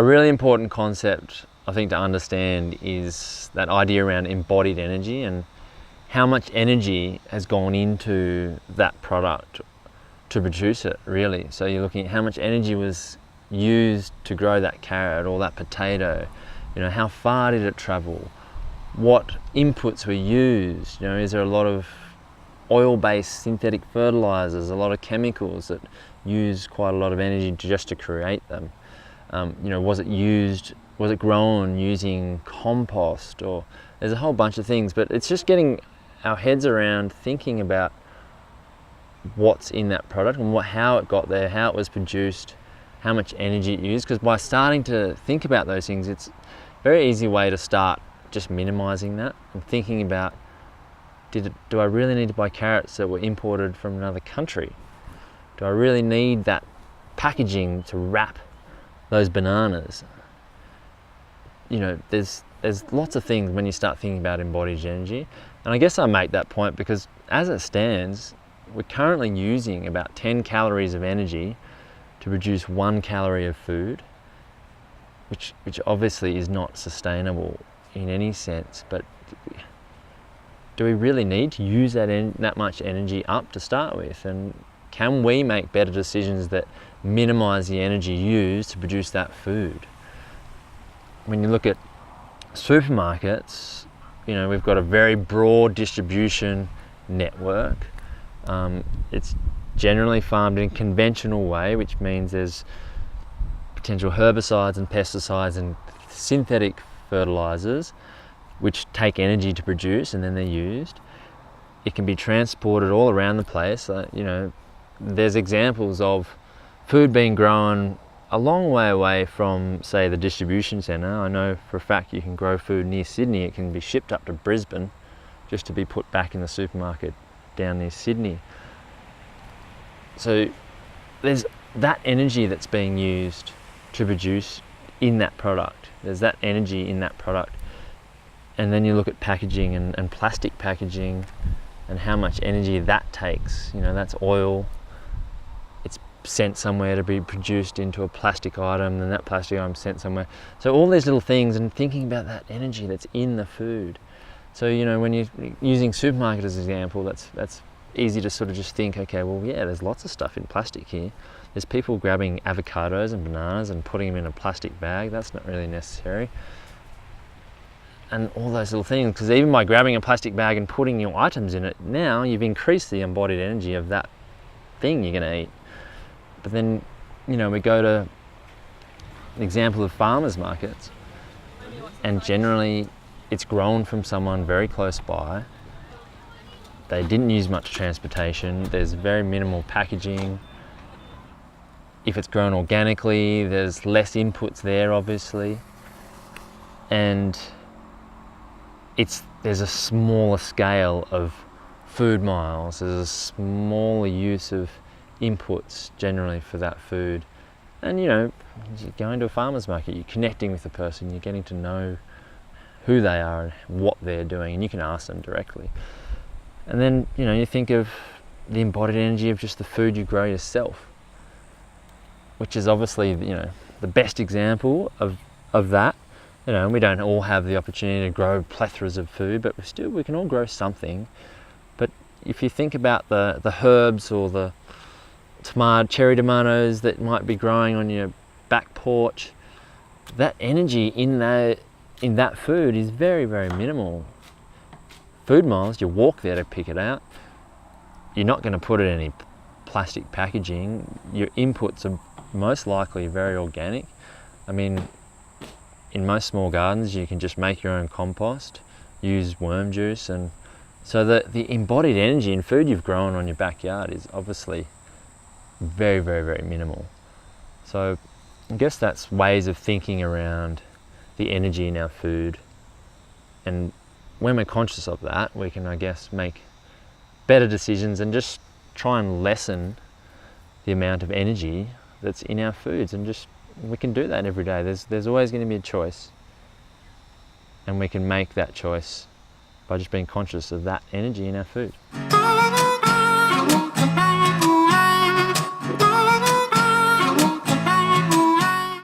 a really important concept, I think, to understand is that idea around embodied energy and how much energy has gone into that product to produce it, really. So you're looking at how much energy was used to grow that carrot or that potato. You know, how far did it travel? What inputs were used? You know, is there a lot of oil-based synthetic fertilizers, a lot of chemicals that use quite a lot of energy just to create them? You know, was it grown using compost? Or there's a whole bunch of things, but it's just getting our heads around thinking about what's in that product and how it got there, how it was produced, how much energy it used. Because by starting to think about those things, it's a very easy way to start just minimizing that and thinking about, do I really need to buy carrots that were imported from another country? Do I really need that packaging to wrap those bananas? You know, there's lots of things when you start thinking about embodied energy. And I guess I make that point because as it stands, we're currently using about 10 calories of energy to produce 1 calorie of food, which obviously is not sustainable in any sense. But do we really need to use that much energy up to start with? And can we make better decisions that minimize the energy used to produce that food? When you look at supermarkets, you know, we've got a very broad distribution network. It's generally farmed in a conventional way, which means there's potential herbicides and pesticides and synthetic fertilizers which take energy to produce and then they're used. It can be transported all around the place. You know, there's examples of food being grown a long way away from, say, the distribution centre. I know for a fact you can grow food near Sydney. It can be shipped up to Brisbane just to be put back in the supermarket down near Sydney. So there's that energy that's being used to produce in that product. There's that energy in that product. And then you look at packaging and plastic packaging and how much energy that takes. You know, that's oil. It's sent somewhere to be produced into a plastic item, then that plastic item sent somewhere. So all these little things, and thinking about that energy that's in the food. So, you know, when you're using supermarket as an example, that's easy to sort of just think, okay, well, yeah, there's lots of stuff in plastic here. There's people grabbing avocados and bananas and putting them in a plastic bag. That's not really necessary. And all those little things, because even by grabbing a plastic bag and putting your items in it, now you've increased the embodied energy of that thing you're going to eat. But then, you know, we go to an example of farmers markets, and generally it's grown from someone very close by. They didn't use much transportation. There's very minimal packaging. If it's grown organically, there's less inputs there, obviously. And there's a smaller scale of food miles. There's a smaller use of inputs generally for that food. And, you know, you go into a farmer's market, you're connecting with the person, you're getting to know who they are and what they're doing, and you can ask them directly. And then, you know, you think of the embodied energy of just the food you grow yourself, which is obviously, you know, the best example of that. You know, we don't all have the opportunity to grow plethoras of food, but we can all grow something. But if you think about the herbs or the cherry tomatoes that might be growing on your back porch, that energy in that food is very, very minimal. Food miles, you walk there to pick it out. You're not going to put it in any plastic packaging. Your inputs are most likely very organic. I mean, in most small gardens, you can just make your own compost, use worm juice, and so the embodied energy in food you've grown on your backyard is obviously very, very, very minimal. So I guess that's ways of thinking around the energy in our food. And when we're conscious of that, we can, I guess, make better decisions and just try and lessen the amount of energy that's in our foods, and just we can do that every day. There's always going to be a choice, and we can make that choice by just being conscious of that energy in our food.